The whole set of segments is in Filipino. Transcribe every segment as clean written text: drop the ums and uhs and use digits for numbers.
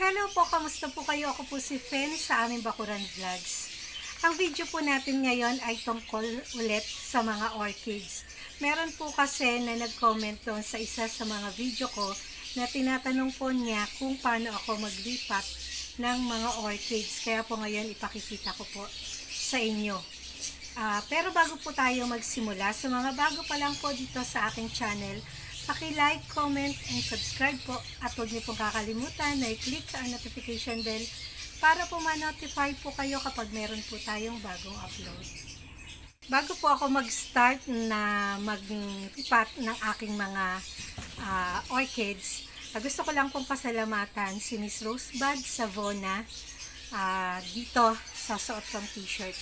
Hello po, kamusta po kayo? Ako po si Fen sa aming Bakuran Vlogs. Ang video po natin ngayon ay tungkol ulit sa mga orchids. Meron po kasi na nag-comment doon sa isa sa mga video ko na tinatanong po niya kung paano ako maglipat ng mga orchids. Kaya po ngayon ipakikita ko po sa inyo. Pero bago po tayo magsimula, sa mga bago pa lang po dito sa aking channel, paki-like, comment, and subscribe po. At huwag niyo pong kakalimutan na i-click ang notification bell para po ma-notify po kayo kapag meron po tayong bagong upload. Bago po ako mag-start na mag-lipat ng aking mga orchids, gusto ko lang pong pasalamatan si Miss Rosebud Savona dito sa suot kong t-shirt.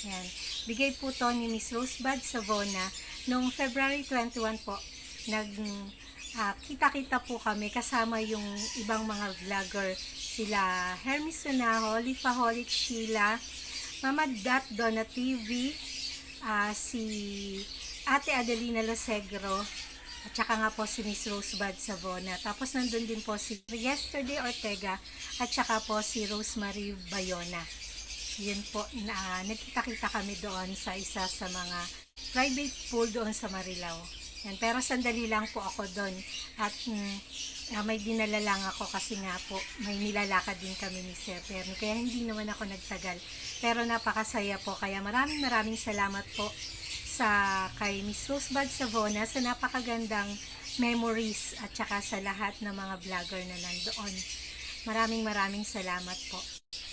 Yan. Bigay po to ni Miss Rosebud Savona noong February 21 po. Kita-kita po kami kasama yung ibang mga vlogger, sila Hermes Sonaho, Lifaholic Sheila, Mama Dat Donna TV, si Ate Adelina Losegro, at saka nga po si Miss Rosebud Savona. Tapos nandun din po si Yesterday Ortega at saka po si Rosemary Bayona. Yun po, nagkita-kita kami doon sa isa sa mga private pool doon sa Marilao. Yan, pero sandali lang po ako doon at may dinala lang ako kasi nga po may nilalakad din kami ni Sir Perno, kaya hindi naman ako nagtagal, pero napakasaya po. Kaya maraming salamat po sa kay Miss Rosebud Savona sa napakagandang memories at saka sa lahat ng mga vlogger na nandoon. Maraming salamat po.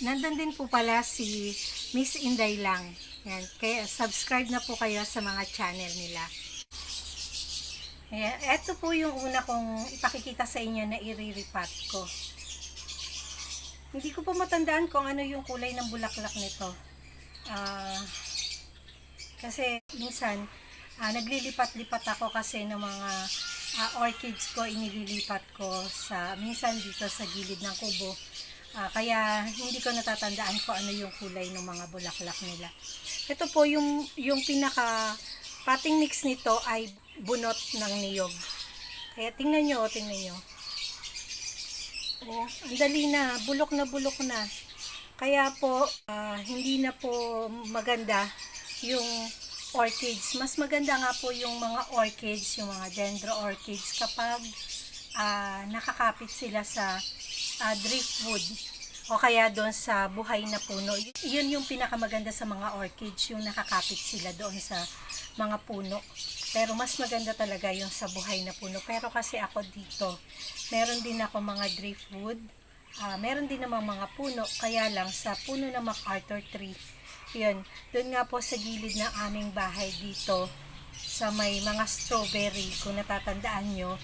Nandun din po pala si Miss Inday Lang. Yan, kaya subscribe na po kayo sa mga channel nila. Ito po yung una kong ipakikita sa inyo na iriripat ko. Hindi ko po matandaan kung ano yung kulay ng bulaklak nito. Kasi minsan, naglilipat-lipat ako kasi ng mga orchids ko, inililipat ko minsan dito sa gilid ng kubo. Kaya hindi ko natatandaan kung ano yung kulay ng mga bulaklak nila. Ito po yung pinaka potting mix nito ay bunot ng niyog. Kaya tingnan nyo. Oh, ang dali na, bulok na. Kaya po, hindi na po maganda yung orchids. Mas maganda nga po yung mga orchids, yung mga dendro orchids kapag nakakapit sila sa driftwood o kaya doon sa buhay na puno. Yun yung pinakamaganda sa mga orchids, yung nakakapit sila doon sa mga puno. Pero mas maganda talaga yung sa buhay na puno. Pero kasi ako dito, meron din ako mga driftwood, meron din namang mga puno, kaya lang sa puno ng MacArthur tree. Yun, doon nga po sa gilid ng aming bahay dito, sa may mga strawberry, kung natatandaan nyo,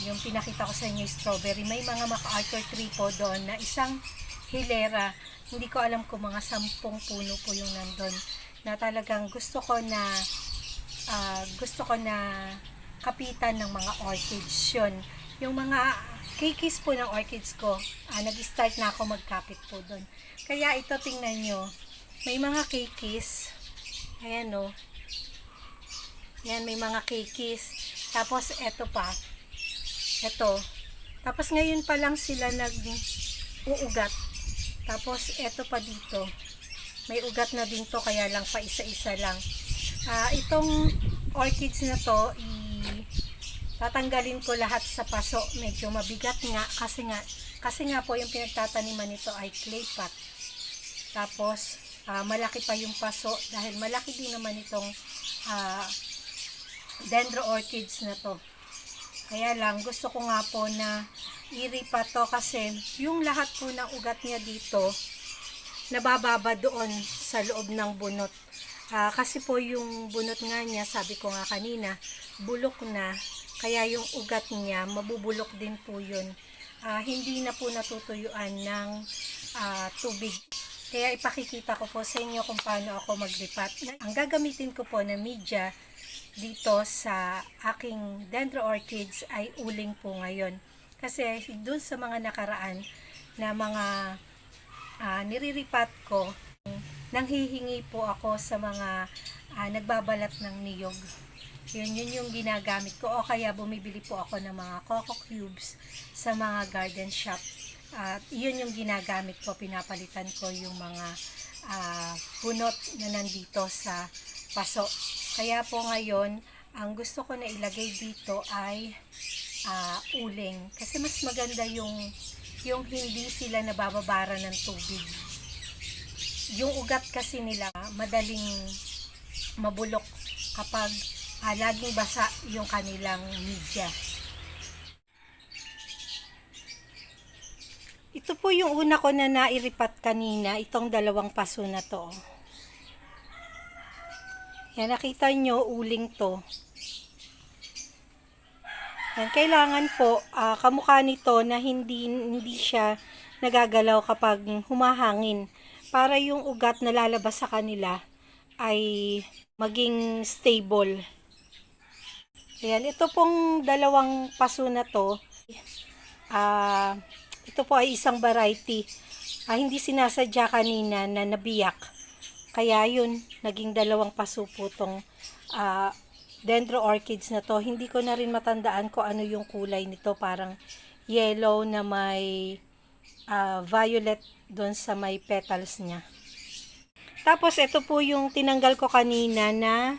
yung pinakita ko sa inyo strawberry, may mga MacArthur tree po doon na isang hilera. Hindi ko alam kung mga 10 puno po yung nandun, na talagang gusto ko na kapitan ng mga orchids. Yun, yung mga kikis po ng orchids ko, nag-start na ako magkapit po doon. Kaya ito, tingnan nyo, may mga kikis, ayan o, yan, may mga kikis, tapos eto pa, eto, tapos ngayon pa lang sila nag-uugat, tapos eto pa dito, may ugat na din to, kaya lang pa isa-isa lang. Itong orchids na to, tatanggalin ko lahat sa paso. Medyo mabigat nga kasi nga po yung pinagtataniman nito ay clay pot. Tapos malaki pa yung paso dahil malaki din naman itong dendro orchids na to. Kaya lang gusto ko nga po na iripat to kasi yung lahat po ng ugat niya dito nabababa doon sa loob ng bunot. Kasi po yung bunot nga niya, sabi ko nga kanina, bulok na, kaya yung ugat niya, mabubulok din po yun. Hindi na po natutuyuan ng tubig. Kaya ipakikita ko po sa inyo kung paano ako maglipat. Ang gagamitin ko po na media dito sa aking dendro orchids ay uling po ngayon. Kasi dun sa mga nakaraan na mga niriripat ko, nanghihingi po ako sa mga nagbabalat ng niyog. Yun yung ginagamit ko. O kaya bumibili po ako ng mga coco cubes sa mga garden shop. At yun yung ginagamit ko, pinapalitan ko yung mga bunot na nandito sa paso. Kaya po ngayon, ang gusto ko na ilagay dito ay uling. Kasi mas maganda yung hindi sila nabababara ng tubig. Yung ugat kasi nila madaling mabulok kapag laging basa yung kanilang media. Ito po yung una ko na nairipat kanina, itong dalawang paso na to. Yan, nakita nyo, uling to. Yan, kailangan po, kamukha nito na hindi siya nagagalaw kapag humahangin. Para yung ugat na lalabas sa kanila ay maging stable. Ayan, ito pong dalawang paso na to, ito po ay isang variety. Hindi sinasadya kanina na nabiyak. Kaya yun, naging dalawang paso po tong dendro orchids na to. Hindi ko na rin matandaan kung ano yung kulay nito. Parang yellow na may violet doon sa may petals niya. Tapos ito po yung tinanggal ko kanina na,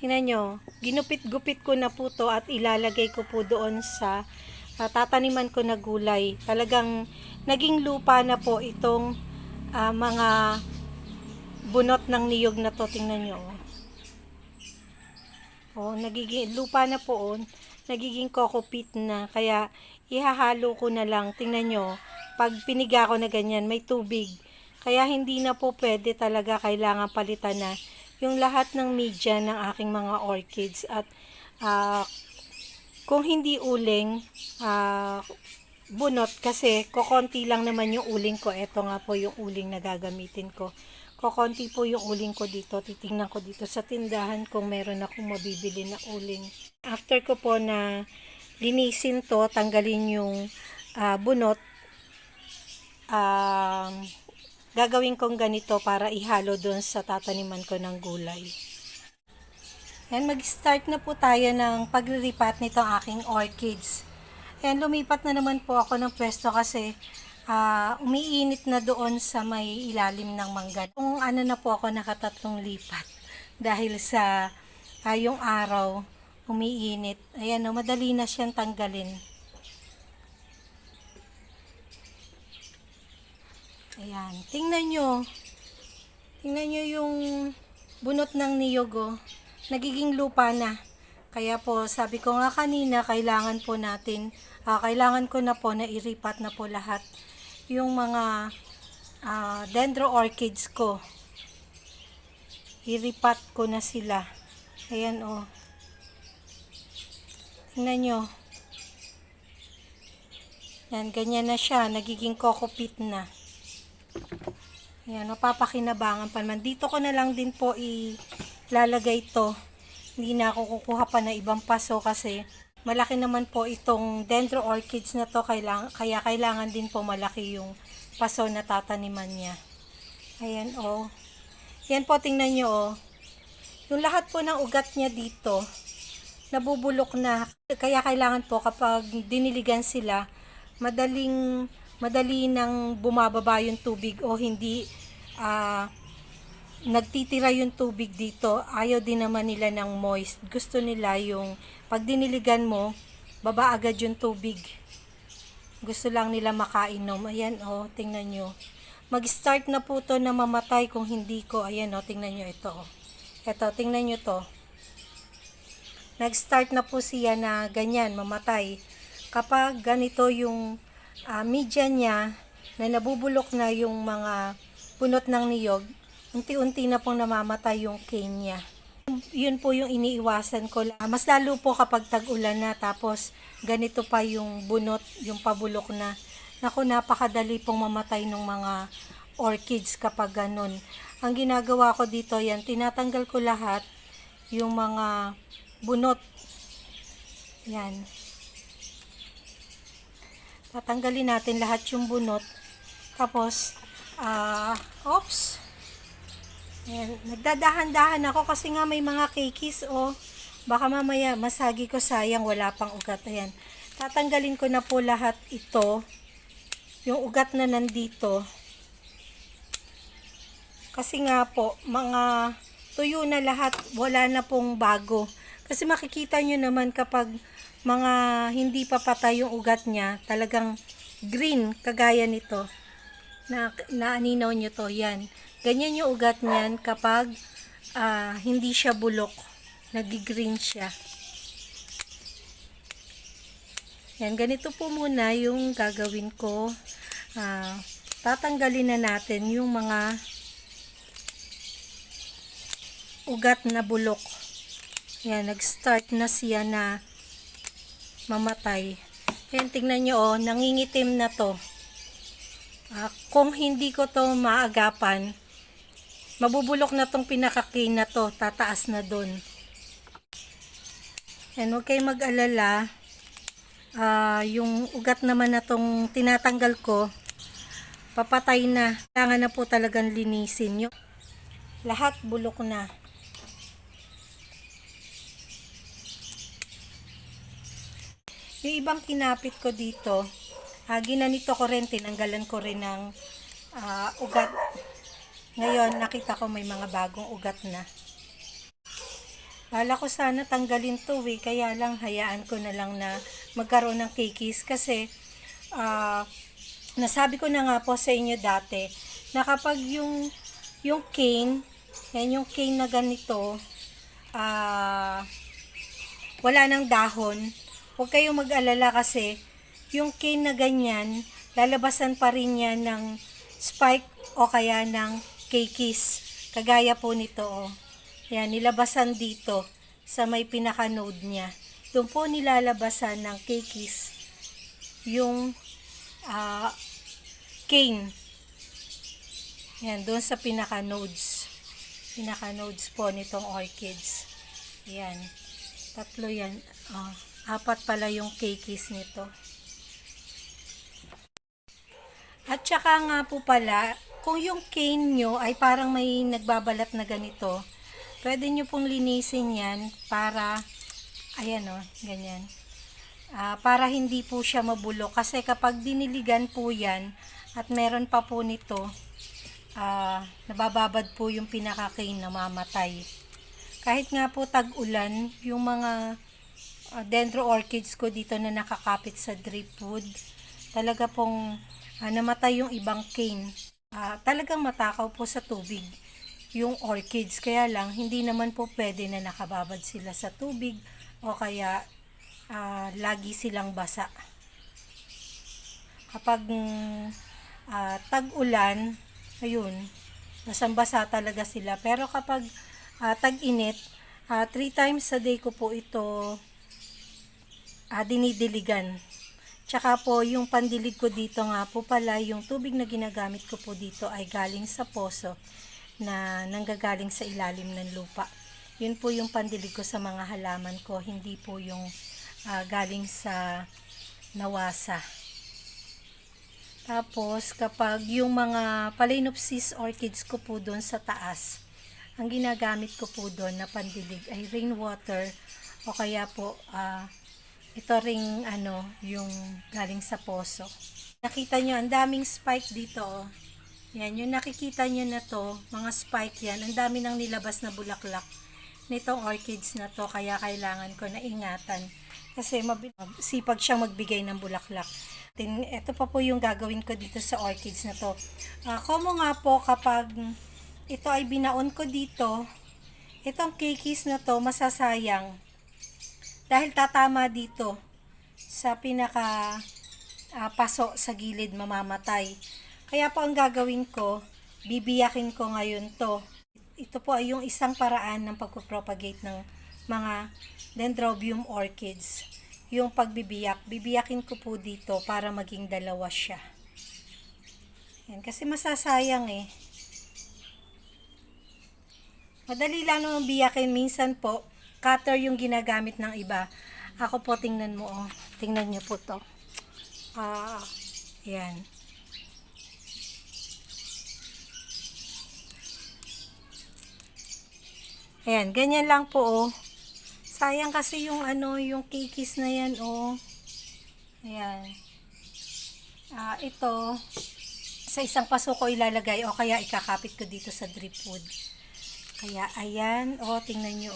tingnan nyo, ginupit-gupit ko na po to at ilalagay ko po doon sa tataniman ko na gulay. Talagang naging lupa na po itong mga bunot ng niyog na to. Tingnan nyo. Nagiging lupa na po. Nagiging coco peat na. Kaya ihahalo ko na lang. Tingnan nyo. Pag piniga ko na ganyan, may tubig. Kaya hindi na po pwede talaga, kailangan palitan na yung lahat ng media ng aking mga orchids. At kung hindi uling, bunot, kasi kokonti lang naman yung uling ko. Ito nga po yung uling na gagamitin ko. Kokonti po yung uling ko dito. Titingnan ko dito sa tindahan kung meron akong mabibili na uling. After ko po na linisin to, tanggalin yung bunot, gagawin kong ganito para ihalo doon sa tataniman ko ng gulay. Ayan, mag-start na po tayo ng paglilipat nito aking orchids. Ayan, lumipat na naman po ako ng pwesto kasi umiinit na doon sa may ilalim ng mangga. Kung ano na po ako nakatatlong lipat dahil sa yung araw umiinit. Ayan, madali na siyang tanggalin. Ayan, tingnan nyo. Tingnan nyo yung bunot ng niyog, nagiging lupa na. Kaya po, sabi ko nga kanina, kailangan ko na po na iripat na po lahat yung mga dendro orchids ko. Iripat ko na sila. Ayan, tingnan nyo. Yan, ganyan na siya. Nagiging coco peat na. Ayan, mapapakinabangan pa naman. Dito ko na lang din po ilalagay ito. Hindi na ako kukuha pa na ibang paso kasi malaki naman po itong dendro orchids na to. Kaya kailangan din po malaki yung paso na tataniman niya. Ayan, Yan po, tingnan nyo, yung lahat po ng ugat niya dito, nabubulok na. Kaya kailangan po kapag diniligan sila, madali nang bumababa yung tubig o hindi nagtitira yung tubig dito. Ayaw din naman nila ng moist. Gusto nila yung pag diniligan mo, baba agad yung tubig. Gusto lang nila makainom. Ayan, tingnan nyo. Mag-start na po to na mamatay kung hindi ko. Ayan, tingnan nyo ito. Ito, tingnan nyo to. Nag-start na po siya na ganyan, mamatay. Kapag ganito yung media niya, na nabubulok na yung mga bunot ng niyog, unti-unti na pong namamatay yung cane niya. Yun po yung iniiwasan ko. Mas lalo po kapag tag-ulan na, tapos ganito pa yung bunot, yung pabulok na. Naku, napakadali pong mamatay ng mga orchids kapag ganun. Ang ginagawa ko dito, yan, tinatanggal ko lahat yung mga bunot. Yan. Tatanggalin natin lahat yung bunot. Tapos, oops. Ayan, nagdadahan-dahan ako kasi nga may mga cakeys, baka mamaya masagi ko, sayang wala pang ugat. Ayan, tatanggalin ko na po lahat ito. yung ugat na nandito. Kasi nga po, mga tuyo na lahat, wala na pong bago. Kasi makikita nyo naman kapag mga hindi pa patay yung ugat niya, talagang green, kagaya nito. Naaninaw nyo to, yan. Ganyan yung ugat niyan kapag hindi siya bulok, nag-green siya. Yan, ganito po muna yung gagawin ko. Tatanggalin na natin yung mga ugat na bulok. Yan, nag-start na siya na mamatay. Yan, tingnan nyo, oh, nangingitim na to. Kung hindi ko to maagapan, mabubulok na tong pinaka-cane na to, tataas na dun. Yan, huwag kayong mag-alala. Yung ugat naman na tong tinatanggal ko, papatay na. Kailangan na po talagang linisin. Yung lahat bulok na. Yung ibang kinapit ko dito, ginanito ko rin, tinanggalan ko rin ng ugat. Ngayon, nakita ko may mga bagong ugat na. Bala ko sana tanggalin to kaya lang hayaan ko na lang na magkaroon ng kikis kasi nasabi ko na nga po sa inyo dati na kapag yung cane, yan yung cane na ganito, wala ng dahon, huwag kayong mag-alala kasi yung cane na ganyan, lalabasan pa rin yan ng spike o kaya ng kikis. Kagaya po nito, oh. Yan, nilabasan dito sa may pinaka-node niya. Doon po nilalabasan ng kikis yung cane. Yan, doon sa pinaka-nodes. Pinaka-nodes po nitong orchids. Yan. 3 yan. 4 pala yung kikis nito. At saka nga po pala, kung yung cane nyo ay parang may nagbabalat na ganito, pwede nyo pong linisin yan para, ayan o, ganyan. Para hindi po siya mabulok. Kasi kapag diniligan po yan, at meron pa po nito, nabababad po yung pinaka-cane na mamatay. Kahit nga po tag-ulan, yung mga dendro orchids ko dito na nakakapit sa dripwood, talaga pong namatay yung ibang cane. Talagang matakaw po sa tubig yung orchids, kaya lang hindi naman po pwede na nakababad sila sa tubig o kaya lagi silang basa. Kapag tag-ulan, ayun, basang-basa talaga sila. Pero kapag tag-init, 3 times a day ko po ito dinidiligan. Tsaka po yung pandilig ko dito nga po pala, yung tubig na ginagamit ko po dito ay galing sa poso na nanggagaling sa ilalim ng lupa. Yun po yung pandilig ko sa mga halaman ko, hindi po yung galing sa nawasa. Tapos kapag yung mga Phalaenopsis orchids ko po doon sa taas, ang ginagamit ko po doon na pandilig ay rainwater o kaya po ito ring yung galing sa poso. Nakita nyo, ang daming spike dito. Oh. Yan, yung nakikita nyo na to, mga spike yan. Ang dami nang nilabas na bulaklak nitong orchids na to. Kaya kailangan ko na ingatan. Kasi sipag siyang magbigay ng bulaklak. Ito pa po yung gagawin ko dito sa orchids na to. Komo nga po kapag ito ay binaon ko dito, itong kikis na to masasayang. Dahil tatama dito sa pinaka paso sa gilid, mamamatay. Kaya po ang gagawin ko, bibiyakin ko ngayon to. Ito po ay yung isang paraan ng pagpropagate ng mga dendrobium orchids. Yung pagbibiyak, bibiyakin ko po dito para maging dalawa siya. Yan, kasi masasayang eh. Madali lang naman biyakin, minsan po cutter yung ginagamit ng iba. Ako po, tingnan mo, oh. Tingnan nyo po to. Yan. Ayan, ganyan lang po, oh. Sayang kasi yung yung kikis na yan, oh. Ayan. Ito, sa isang paso ko ilalagay o kaya ikakapit ko dito sa drip wood. Kaya, ayan, tingnan nyo,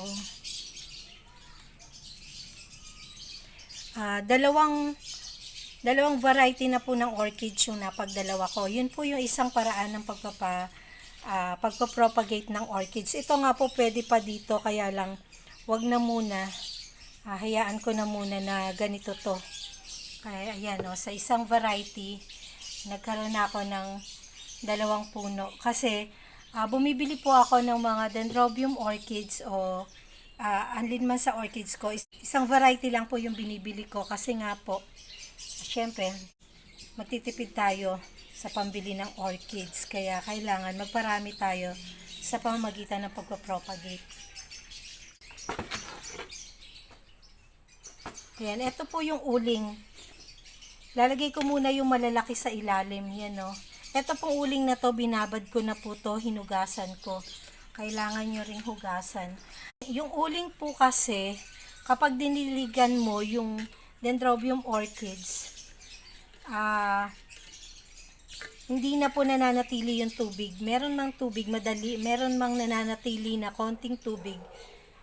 dalawang variety na po ng orchids yung napagdalawa ko. Yun po yung isang paraan ng pagpapropagate ng orchids. Ito nga po pwede pa dito, kaya lang wag na muna. Hayaan ko na muna na ganito to. Kaya ayan, sa isang variety nagkaroon na ako ng dalawang puno. Kasi bumibili po ako ng mga dendrobium orchids o anlin man sa orchids ko. Isang variety lang po yung binibili ko kasi nga po, syempre, magtitipid tayo sa pambili ng orchids. Kaya kailangan magparami tayo sa pamamagitan ng pagpapropagate. Ayan, ito po yung uling. Lalagay ko muna yung malalaki sa ilalim. Yan, no. Ito pong uling na to, binabad ko na po to, hinugasan ko. Kailangan nyo ring hugasan. Yung uling po kasi, kapag diniligan mo yung dendrobium orchids, hindi na po nananatili yung tubig. Meron mang tubig, meron mang nananatili na konting tubig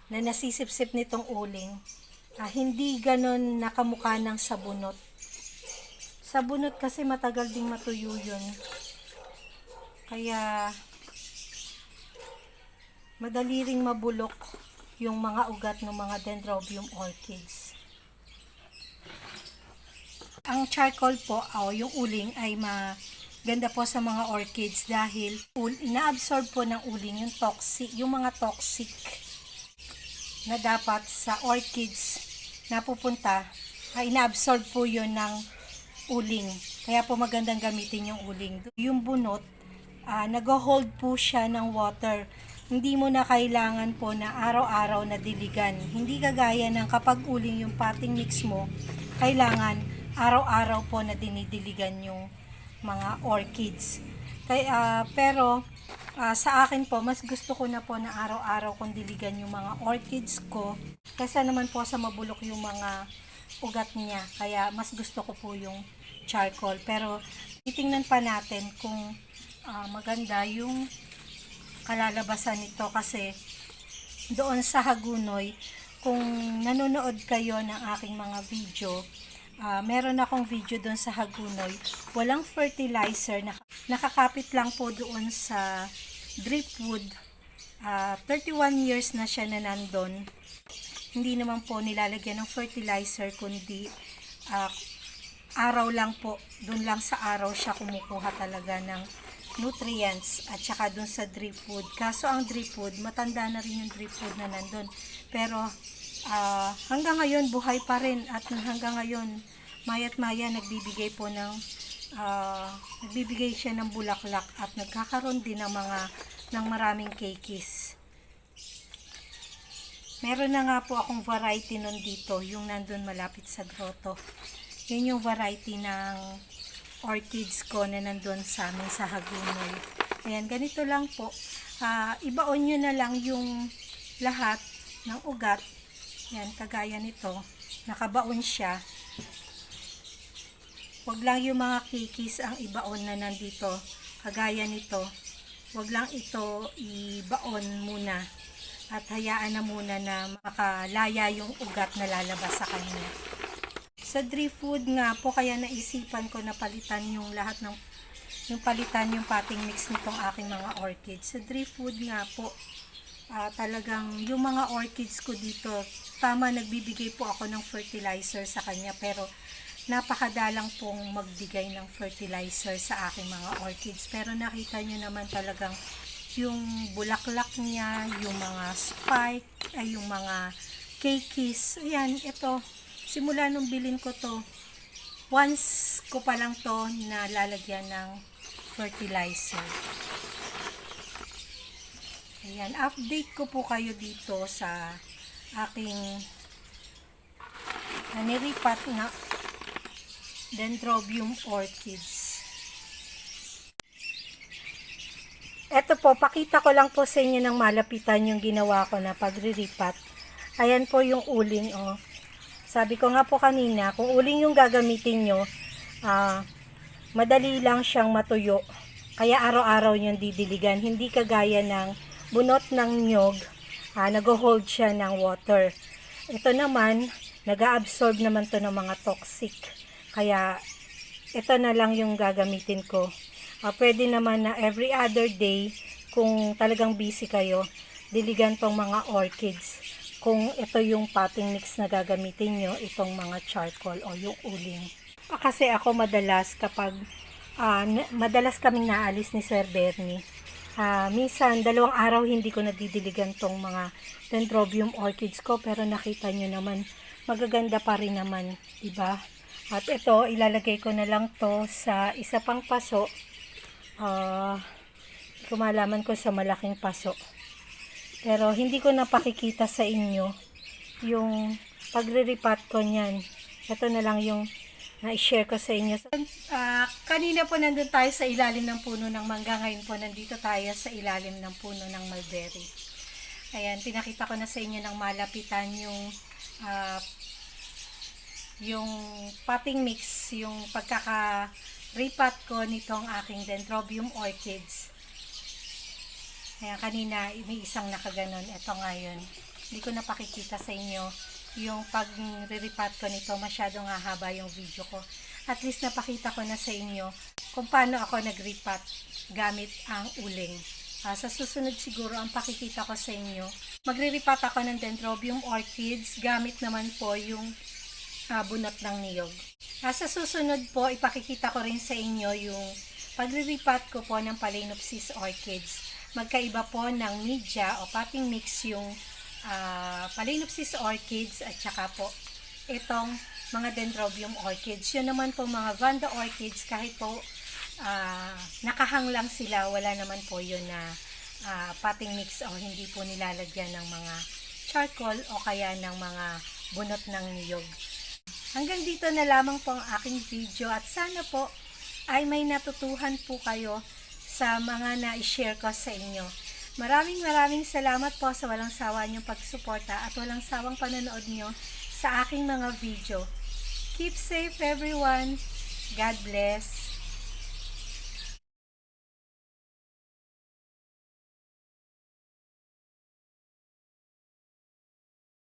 na nasisipsip nitong uling. Hindi ganon nakamukha ng sabunot. Sabunot kasi matagal ding matuyo yun. Kaya madali ring mabulok yung mga ugat ng mga dendrobium orchids. Ang charcoal po, yung uling ay maganda po sa mga orchids dahil ina-absorb po ng uling yung mga toxic na dapat sa orchids na pupunta, ina-absorb po yun ng uling. Kaya po magandang gamitin yung uling. Yung bunot, nag-hold po siya ng water. Hindi mo na kailangan po na araw-araw na diligan. Hindi kagaya ng kapag uling yung potting mix mo, kailangan araw-araw po na dinidiligan yung mga orchids. Pero sa akin po, mas gusto ko na po na araw-araw kong diligan yung mga orchids ko kaysa naman po sa mabulok yung mga ugat niya. Kaya mas gusto ko po yung charcoal. Pero titingnan pa natin kung maganda yung kalalabasan nito kasi doon sa Hagunoy, kung nanonood kayo ng aking mga video, meron akong video doon sa Hagunoy, walang fertilizer, nakakapit lang po doon sa drip wood. 31 years na siya na nandun. Hindi naman po nilalagyan ng fertilizer, kundi araw lang po, doon lang sa araw siya kumukuha talaga ng nutrients at saka doon sa drip wood. Kaso ang drip wood, matanda na rin yung drip wood na nandun. Pero hanggang ngayon buhay pa rin at hanggang ngayon maya't maya nagbibigay siya ng bulaklak at nagkakaroon din ng maraming keikis. Meron na nga po akong variety nun dito, yung nandun malapit sa grotto. Yun yung variety ng orchids ko na nandun sa amin sa Hagunoy. Ayan, ganito lang po. Ibaon nyo na lang yung lahat ng ugat. Yan, kagaya nito. Nakabaon siya. Huwag lang yung mga kikis ang ibaon na nandito. Kagaya nito. Huwag lang ito ibaon muna. At hayaan na muna na makalaya yung ugat na lalabas sa kanya. Sa drip wood nga po, kaya naisipan ko na palitan yung lahat ng yung potting mix nitong aking mga orchids. Sa drip wood nga po, talagang yung mga orchids ko dito, tama, nagbibigay po ako ng fertilizer sa kanya, pero napakadalang pong magbigay ng fertilizer sa aking mga orchids. Pero nakita nyo naman talagang yung bulaklak niya, yung mga spike, yung mga keikis. Ayan, ito. Simula nung bilin ko to, once ko pa lang to na lalagyan ng fertilizer. Ayan, update ko po kayo dito sa aking niripat na dendrobium orchids. Ito po, pakita ko lang po sa inyo ng malapitan yung ginawa ko na pagriripat. Ayan po yung uling, Sabi ko nga po kanina, kung uling yung gagamitin nyo, madali lang siyang matuyo. Kaya araw-araw yung didiligan. Hindi kagaya ng bunot ng nyog, nag-hold siya ng water. Ito naman, nag-absorb naman to ng mga toxic. Kaya, ito na lang yung gagamitin ko. Pwede naman na every other day, kung talagang busy kayo, diligan tong mga orchids. Kung ito yung potting mix na gagamitin nyo, itong mga charcoal o yung uling. Kasi ako madalas kapag, madalas kaming naalis ni Sir Bernie, minsan, 2 araw hindi ko nadidiligan tong mga dendrobium orchids ko, pero nakita nyo naman, magaganda pa rin naman, diba? At ito, ilalagay ko na lang to sa isa pang paso. Kumalaman ko sa malaking paso. Pero hindi ko napakikita sa inyo yung pagre-repot ko niyan. Ito na lang yung na-share ko sa inyo. Kanina po nandun tayo sa ilalim ng puno ng mangga. Ngayon po nandito tayo sa ilalim ng puno ng mulberry. Ayan, pinakita ko na sa inyo ng malapitan yung potting mix, yung pagkaka-repot ko nitong aking dendrobium orchids. Ayan, kanina may isang nakaganon. Ito ngayon. Hindi ko napakikita sa inyo yung pag-repot ko nito, masyadong hahaba yung video ko. At least napakita ko na sa inyo kung paano ako nag-repot gamit ang uling. Sa susunod siguro ang pakikita ko sa inyo, magre-repot ako ng dendrobium orchids gamit naman po yung bunot ng niyog. Sa susunod po, ipakikita ko rin sa inyo yung pagre-repot ko po ng Phalaenopsis orchids. Magkaiba po ng media o potting mix yung Phalaenopsis orchids at saka po itong mga dendrobium orchids. Yun naman po mga Vanda orchids, kahit po nakahang lang sila, wala naman po yun na potting mix o hindi po nilalagyan ng mga charcoal o kaya ng mga bunot ng niyog. Hanggang dito na lamang po ang aking video at sana po ay may natutuhan po kayo sa mga na-share ko sa inyo. Maraming salamat po sa walang sawa niyong pagsuporta at walang sawang panonood niyo sa aking mga video. Keep safe everyone. God bless.